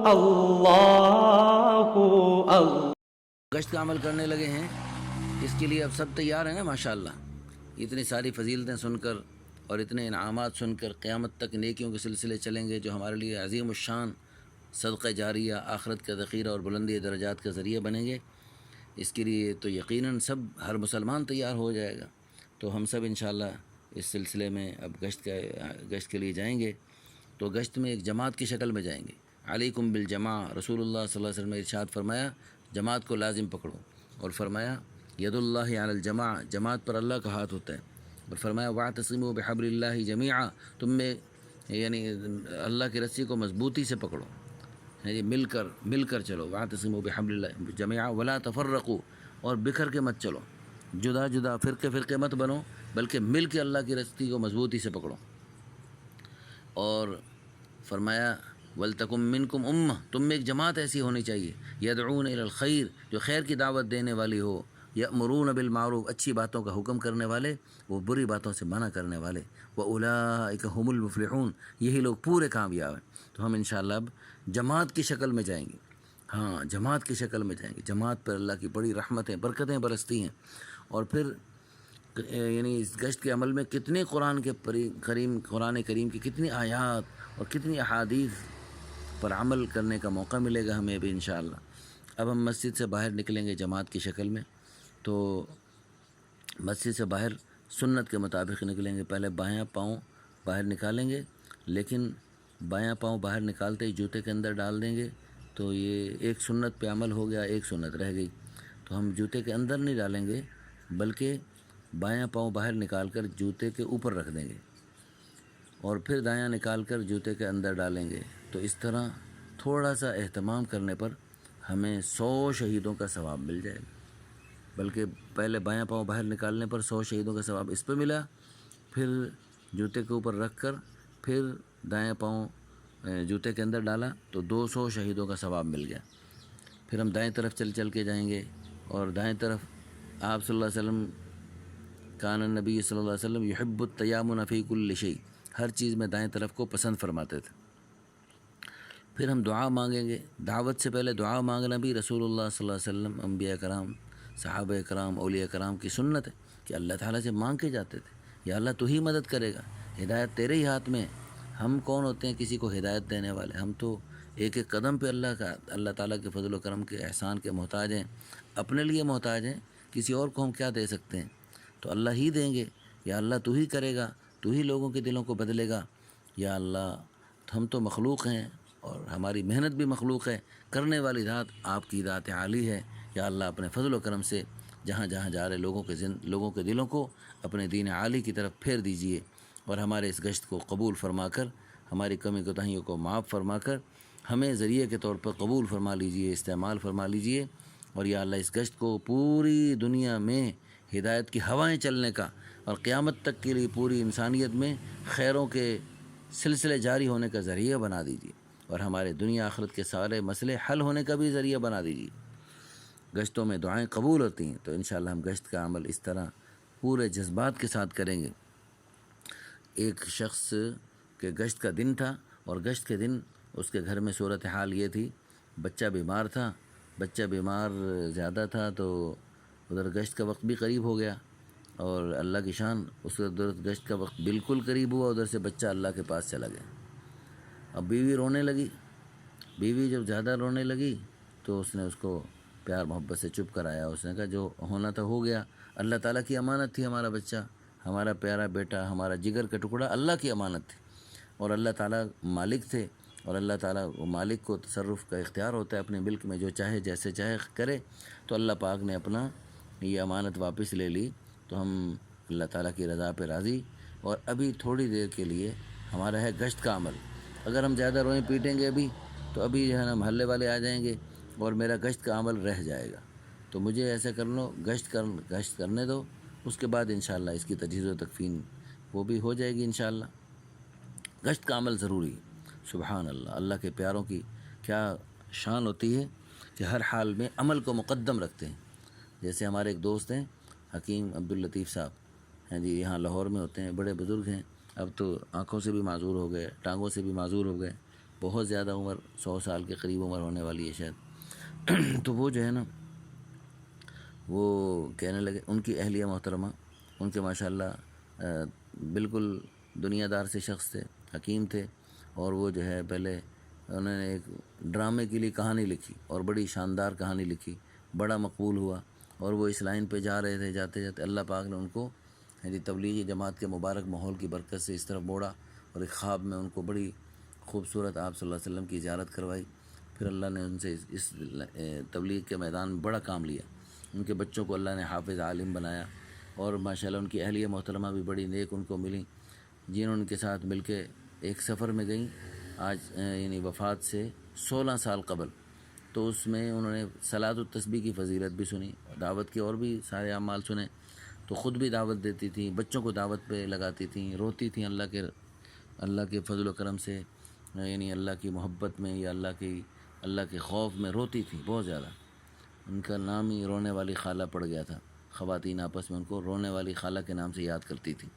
اللہ اللہ۔ گشت کا عمل کرنے لگے ہیں، اس کے لیے اب سب تیار ہیں نا ماشاءاللہ۔ اتنی ساری فضیلتیں سن کر اور اتنے انعامات سن کر قیامت تک نیکیوں کے سلسلے چلیں گے جو ہمارے لیے عظیم الشان صدقہ جاریہ، آخرت کا ذخیرہ اور بلندی درجات کا ذریعہ بنیں گے۔ اس کے لیے تو یقیناً سب ہر مسلمان تیار ہو جائے گا۔ تو ہم سب انشاءاللہ اس سلسلے میں اب گشت کے لیے جائیں گے۔ تو گشت میں ایک جماعت کی شکل میں جائیں گے۔ علیکم بالجماع، رسول اللہ صلی اللہ علیہ وسلم نے ارشاد فرمایا جماعت کو لازم پکڑو، اور فرمایا ید اللہ علی الجماع، جماعت پر اللہ کا ہاتھ ہوتا ہے، اور فرمایا واعتصموا بحبل اللہ جمیعا، تم میں یعنی اللہ کی رسی کو مضبوطی سے پکڑو، یعنی مل کر چلو، واعتصموا بحبل اللہ جمیعا ولا تفرقوا، اور بکھر کے مت چلو، جدا جدا فرقے مت بنو، بلکہ مل کے اللہ کی رسی کو مضبوطی سے پکڑو۔ اور فرمایا ولتکم منکم امہ، تم میں ایک جماعت ایسی ہونی چاہیے یدعون الی الخیر، جو خیر کی دعوت دینے والی ہو، یأمرون بالمعروف، اچھی باتوں کا حکم کرنے والے، وہ بری باتوں سے منع کرنے والے، واولئک هم المفلحون، یہی لوگ پورے کامیاب ہیں۔ تو ہم انشاءاللہ اب جماعت کی شکل میں جائیں گے، ہاں جماعت کی شکل میں جائیں گے۔ جماعت پر اللہ کی بڑی رحمتیں برکتیں برستی ہیں۔ اور پھر یعنی اس گشت کے عمل میں کتنے قرآن کریم کی کتنی آیات اور کتنی احادیث پر عمل کرنے کا موقع ملے گا ہمیں بھی انشاءاللہ۔ اب ہم مسجد سے باہر نکلیں گے جماعت کی شکل میں، تو مسجد سے باہر سنت کے مطابق نکلیں گے۔ پہلے بایاں پاؤں باہر نکالیں گے، لیکن بایاں پاؤں باہر نکالتے ہی جوتے کے اندر ڈال دیں گے، تو یہ ایک سنت پہ عمل ہو گیا، ایک سنت رہ گئی۔ تو ہم جوتے کے اندر نہیں ڈالیں گے، بلکہ بایاں پاؤں باہر نکال کر جوتے کے اوپر رکھ دیں گے، اور پھر دایاں نکال کر جوتے کے اندر ڈالیں گے۔ تو اس طرح تھوڑا سا اہتمام کرنے پر ہمیں 100 شہیدوں کا ثواب مل جائے گا، بلکہ پہلے بایاں پاؤں باہر نکالنے پر 100 شہیدوں کا ثواب اس پہ ملا، پھر جوتے کے اوپر رکھ کر پھر دایاں پاؤں جوتے کے اندر ڈالا تو 200 شہیدوں کا ثواب مل گیا۔ پھر ہم دائیں طرف چل کے جائیں گے، اور دائیں طرف آپ صلی اللہ علیہ وسلم کان النبی صلی اللہ علیہ وسلم یحب التیامن فی کل شیء، ہر چیز میں دائیں طرف کو پسند فرماتے تھے۔ پھر ہم دعا مانگیں گے۔ دعوت سے پہلے دعا مانگنا بھی رسول اللہ صلی اللہ علیہ وسلم، انبیاء کرام، صحابہ کرام، اولیاء کرام کی سنت ہے کہ اللہ تعالیٰ سے مانگ کے جاتے تھے، یا اللہ تو ہی مدد کرے گا، ہدایت تیرے ہی ہاتھ میں۔ ہم کون ہوتے ہیں کسی کو ہدایت دینے والے؟ ہم تو ایک ایک قدم پہ اللہ تعالیٰ کے فضل و کرم کے احسان کے محتاج ہیں، اپنے لیے محتاج ہیں، کسی اور کو ہم کیا دے سکتے ہیں؟ تو اللہ ہی دیں گے، یا اللہ تو ہی کرے گا، تو ہی لوگوں کے دلوں کو بدلے گا، یا اللہ ہم تو مخلوق ہیں اور ہماری محنت بھی مخلوق ہے، کرنے والی ذات آپ کی ذات عالی ہے، یا اللہ اپنے فضل و کرم سے جہاں جہاں جا رہے لوگوں کے دلوں کو اپنے دین عالی کی طرف پھیر دیجئے، اور ہمارے اس گشت کو قبول فرما کر، ہماری کمی کوتاہیوں کو معاف فرما کر ہمیں ذریعے کے طور پر قبول فرما لیجئے، استعمال فرما لیجئے، اور یا اللہ اس گشت کو پوری دنیا میں ہدایت کی ہوائیں چلنے کا اور قیامت تک کے لیے پوری انسانیت میں خیروں کے سلسلے جاری ہونے کا ذریعہ بنا دیجیے، اور ہمارے دنیا آخرت کے سارے مسئلے حل ہونے کا بھی ذریعہ بنا دیجیے۔ گشتوں میں دعائیں قبول ہوتی ہیں، تو انشاءاللہ ہم گشت کا عمل اس طرح پورے جذبات کے ساتھ کریں گے۔ ایک شخص کے گشت کا دن تھا، اور گشت کے دن اس کے گھر میں صورتحال یہ تھی، بچہ بیمار تھا، بچہ بیمار زیادہ تھا، تو ادھر گشت کا وقت بھی قریب ہو گیا، اور اللہ کی شان اس ادھر گشت کا وقت بالکل قریب ہوا، ادھر سے بچہ اللہ کے پاس چلا گیا۔ اب بیوی رونے لگی، بیوی جب زیادہ رونے لگی تو اس نے اس کو پیار محبت سے چپ کرایا، اس نے کہا جو ہونا تھا ہو گیا، اللہ تعالیٰ کی امانت تھی ہمارا بچہ، ہمارا پیارا بیٹا، ہمارا جگر کا ٹکڑا اللہ کی امانت تھی، اور اللہ تعالیٰ مالک تھے، اور اللہ تعالیٰ وہ مالک کو تصرف کا اختیار ہوتا ہے اپنے ملک میں، جو چاہے جیسے چاہے کرے، تو اللہ پاک نے اپنا یہ امانت واپس لے لی، تو ہم اللہ تعالیٰ کی رضا پہ راضی۔ اور ابھی تھوڑی دیر کے لیے ہمارا ہے گشت کا عمل، اگر ہم زیادہ روئیں پیٹیں گے ابھی تو ابھی جو ہے نا محلے والے آ جائیں گے اور میرا گشت کا عمل رہ جائے گا، تو مجھے ایسا کر لو گشت کرنے دو، اس کے بعد انشاءاللہ اس کی تجہیز و تکفین وہ بھی ہو جائے گی انشاءاللہ۔ گشت کا عمل ضروری ہے۔ سبحان اللہ، اللہ کے پیاروں کی کیا شان ہوتی ہے کہ ہر حال میں عمل کو مقدم رکھتے ہیں۔ جیسے ہمارے ایک دوست ہیں حکیم عبداللطیف صاحب ہیں جی، یہاں لاہور میں ہوتے ہیں، بڑے بزرگ ہیں، اب تو آنکھوں سے بھی معذور ہو گئے، ٹانگوں سے بھی معذور ہو گئے، بہت زیادہ عمر 100 سال کے قریب عمر ہونے والی ہے شاید. تو وہ جو ہے نا وہ کہنے لگے، ان کی اہلیہ محترمہ، ان کے ماشاءاللہ بالکل دنیا دار سے شخص تھے، حکیم تھے، اور وہ جو ہے پہلے انہوں نے ایک ڈرامے کے لیے کہانی لکھی اور بڑی شاندار کہانی لکھی، بڑا مقبول ہوا، اور وہ اس لائن پہ جا رہے تھے. جاتے جاتے اللہ پاک نے ان کو تبلیغی جماعت کے مبارک ماحول کی برکت سے اس طرف موڑا، اور ایک خواب میں ان کو بڑی خوبصورت آپ صلی اللہ علیہ وسلم کی زیارت کروائی. پھر اللہ نے ان سے اس تبلیغ کے میدان میں بڑا کام لیا. ان کے بچوں کو اللہ نے حافظ عالم بنایا، اور ماشاءاللہ ان کی اہلیہ محترمہ بھی بڑی نیک ان کو ملی، جنہوں نے ان کے ساتھ مل کے ایک سفر میں گئیں آج یعنی وفات سے 16 سال قبل. تو اس میں انہوں نے صلاۃ التسبیح کی فضیلت بھی سنی، دعوت کے اور بھی سارے اعمال سنے. تو خود بھی دعوت دیتی تھیں، بچوں کو دعوت پہ لگاتی تھیں، روتی تھیں اللہ کے فضل و کرم سے، یعنی اللہ کی محبت میں یا اللہ کے خوف میں روتی تھیں بہت زیادہ. ان کا نام ہی رونے والی خالہ پڑ گیا تھا. خواتین آپس میں ان کو رونے والی خالہ کے نام سے یاد کرتی تھیں.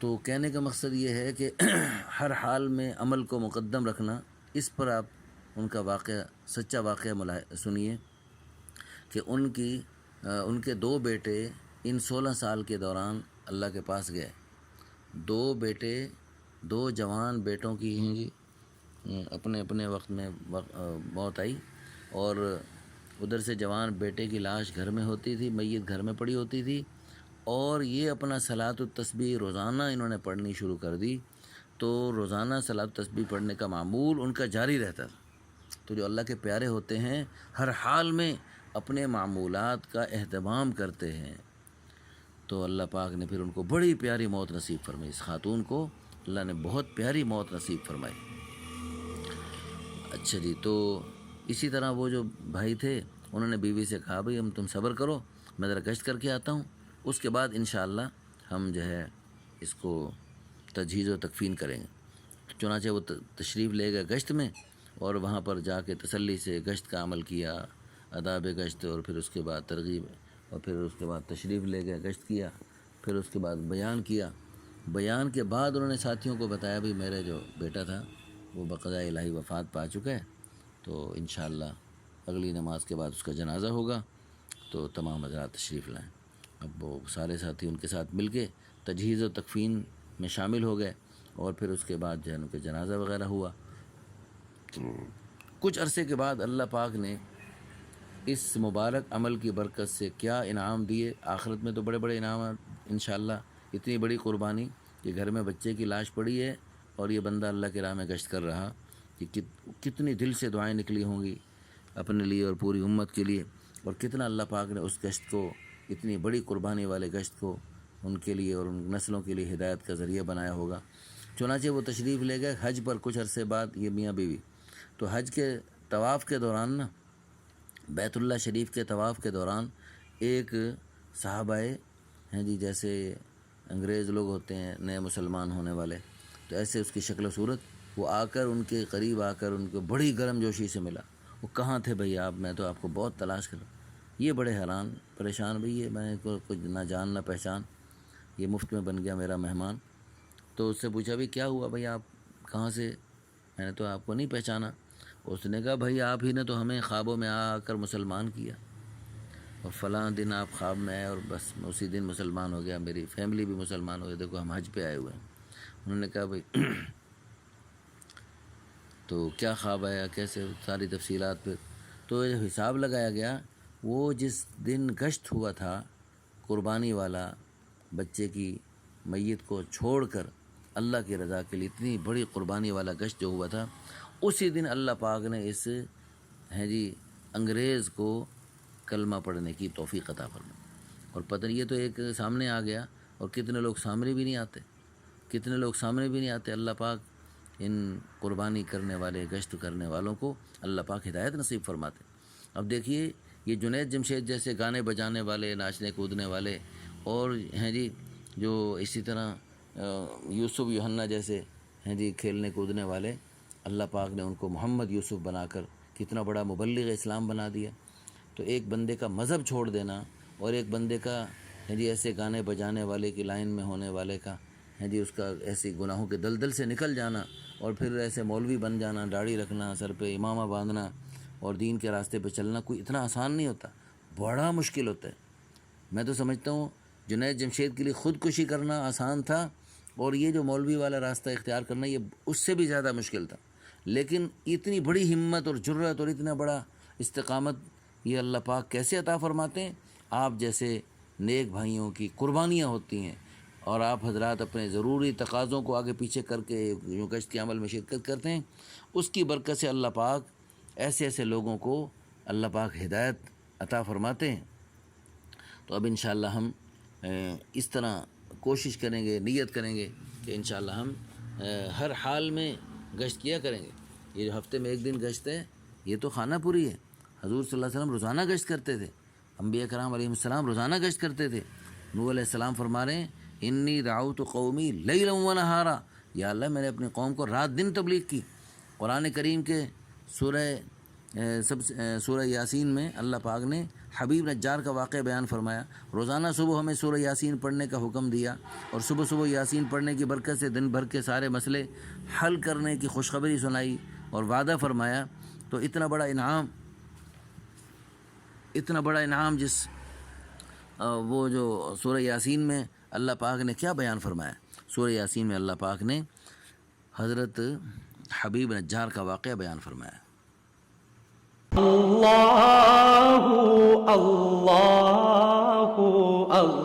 تو کہنے کا مقصد یہ ہے کہ ہر حال میں عمل کو مقدم رکھنا. اس پر آپ ان کا واقعہ، سچا واقعہ سنیے کہ ان کے 2 بیٹے ان 16 سال کے دوران اللہ کے پاس گئے. 2 بیٹے، 2 جوان بیٹوں کی اپنے اپنے وقت میں موت آئی، اور ادھر سے جوان بیٹے کی لاش گھر میں ہوتی تھی، میت گھر میں پڑی ہوتی تھی، اور یہ اپنا صلاۃ التسبیح روزانہ انہوں نے پڑھنی شروع کر دی. تو روزانہ صلاۃ التسبیح پڑھنے کا معمول ان کا جاری رہتا تھا. تو جو اللہ کے پیارے ہوتے ہیں ہر حال میں اپنے معمولات کا اہتمام کرتے ہیں. تو اللہ پاک نے پھر ان کو بڑی پیاری موت نصیب فرمائی. اس خاتون کو اللہ نے بہت پیاری موت نصیب فرمائی. اچھا جی، تو اسی طرح وہ جو بھائی تھے انہوں نے بیوی سے کہا بھئی تم صبر کرو، میں ذرا گشت کر کے آتا ہوں، اس کے بعد انشاءاللہ ہم جو ہے اس کو تجہیز و تکفین کریں گے. چنانچہ وہ تشریف لے گئے گشت میں، اور وہاں پر جا کے تسلی سے گشت کا عمل کیا، آداب گشت، اور پھر اس کے بعد ترغیب، اور پھر اس کے بعد تشریف لے گئے، گشت کیا، پھر اس کے بعد بیان کیا. بیان کے بعد انہوں نے ساتھیوں کو بتایا بھی میرا جو بیٹا تھا وہ بقضاء الہی وفات پا چکا ہے، تو انشاءاللہ اگلی نماز کے بعد اس کا جنازہ ہوگا، تو تمام حضرات تشریف لائیں. اب وہ سارے ساتھی ان کے ساتھ مل کے تجہیز و تکفین میں شامل ہو گئے، اور پھر اس کے بعد جو ہے ان کے جنازہ وغیرہ ہوا. کچھ عرصے کے بعد اللہ پاک نے اس مبارک عمل کی برکت سے کیا انعام دیے. آخرت میں تو بڑے بڑے انعامات انشاءاللہ. اتنی بڑی قربانی کہ گھر میں بچے کی لاش پڑی ہے اور یہ بندہ اللہ کے راہ میں گشت کر رہا، کہ کتنی دل سے دعائیں نکلی ہوں گی اپنے لیے اور پوری امت کے لیے، اور کتنا اللہ پاک نے اس گشت کو، اتنی بڑی قربانی والے گشت کو ان کے لیے اور ان نسلوں کے لیے ہدایت کا ذریعہ بنایا ہوگا. چنانچہ وہ تشریف لے گئے حج پر. کچھ عرصے بعد یہ میاں بیوی تو حج کے طواف کے دوران نا، بیت اللہ شریف کے طواف کے دوران ایک صحابہ ہیں جی، جیسے انگریز لوگ ہوتے ہیں نئے مسلمان ہونے والے، تو ایسے اس کی شکل و صورت، وہ آ کر ان کے قریب آ کر ان کو بڑی گرم جوشی سے ملا. وہ کہاں تھے بھئی آپ؟ میں تو آپ کو بہت تلاش کر. یہ بڑے حیران پریشان، بھئی یہ میں کو کچھ نہ جان نہ پہچان، یہ مفت میں بن گیا میرا مہمان. تو اس سے پوچھا بھئی کیا ہوا بھئی، آپ کہاں سے؟ میں نے تو آپ کو نہیں پہچانا. اس نے کہا بھئی آپ ہی نے تو ہمیں خوابوں میں آ کر مسلمان کیا، اور فلاں دن آپ خواب میں آئے اور بس اسی دن مسلمان ہو گیا، میری فیملی بھی مسلمان ہو گئی، دیکھو ہم حج پہ آئے ہوئے ہیں. انہوں نے کہا بھئی تو کیا خواب آیا، کیسے، ساری تفصیلات. پھر تو حساب لگایا گیا، وہ جس دن گشت ہوا تھا قربانی والا، بچے کی میت کو چھوڑ کر اللہ کی رضا کے لیے اتنی بڑی قربانی والا گشت جو ہوا تھا، اسی دن اللہ پاک نے اس انگریز کو کلمہ پڑھنے کی توفیق عطا فرمائی. اور پتہ نہیں، یہ تو ایک سامنے آ گیا، اور کتنے لوگ سامنے بھی نہیں آتے. اللہ پاک ان قربانی کرنے والے، گشت کرنے والوں کو اللہ پاک ہدایت نصیب فرماتے. اب دیکھیے یہ جنید جمشید جیسے گانے بجانے والے، ناچنے کودنے والے، اور ہیں جی جو اسی طرح یوسف یوحنا جیسے ہیں جی کھیلنے کودنے والے، اللہ پاک نے ان کو محمد یوسف بنا کر کتنا بڑا مبلغ اسلام بنا دیا. تو ایک بندے کا مذہب چھوڑ دینا، اور ایک بندے کا ہیں جی ایسے گانے بجانے والے کی لائن میں ہونے والے کا ہیں جی اس کا ایسی گناہوں کے دلدل سے نکل جانا، اور پھر ایسے مولوی بن جانا، داڑھی رکھنا، سر پہ امامہ باندھنا اور دین کے راستے پہ چلنا کوئی اتنا آسان نہیں ہوتا، بڑا مشکل ہوتا ہے۔ میں تو سمجھتا ہوں جنید جمشید کے لیے خودکشی کرنا آسان تھا، اور یہ جو مولوی والا راستہ اختیار کرنا یہ اس سے بھی زیادہ مشکل تھا، لیکن اتنی بڑی ہمت اور جرأت اور اتنا بڑا استقامت یہ اللہ پاک کیسے عطا فرماتے ہیں؟ آپ جیسے نیک بھائیوں کی قربانیاں ہوتی ہیں، اور آپ حضرات اپنے ضروری تقاضوں کو آگے پیچھے کر کے جو گشت کے عمل میں شرکت کرتے ہیں، اس کی برکت سے اللہ پاک ایسے ایسے لوگوں کو اللہ پاک ہدایت عطا فرماتے ہیں۔ تو اب انشاءاللہ ہم اس طرح کوشش کریں گے، نیت کریں گے کہ انشاءاللہ ہم ہر حال میں گشت کیا کریں گے۔ یہ جو ہفتے میں ایک دن گشت ہے یہ تو خانہ پوری ہے۔ حضور صلی اللہ علیہ وسلم روزانہ گشت کرتے تھے، انبیاء کرام علیہ السلام روزانہ گشت کرتے تھے۔ نوح علیہ السلام فرما رہے ہیں انی دعوت قومی لیلا و نہارا، یا اللہ میں نے اپنی قوم کو رات دن تبلیغ کی۔ قرآن کریم کے سورہ یاسین میں اللہ پاک نے حبیب نجار کا واقعہ بیان فرمایا۔ روزانہ صبح ہمیں سورہ یاسین پڑھنے کا حکم دیا، اور صبح صبح یاسین پڑھنے کی برکت سے دن بھر کے سارے مسئلے حل کرنے کی خوشخبری سنائی اور وعدہ فرمایا۔ تو اتنا بڑا انعام جس وہ جو سورہ یاسین میں اللہ پاک نے کیا بیان فرمایا؟ سورہ یاسین میں اللہ پاک نے حضرت حبیب نجار کا واقعہ بیان فرمایا۔ اللہ اللہ اللہ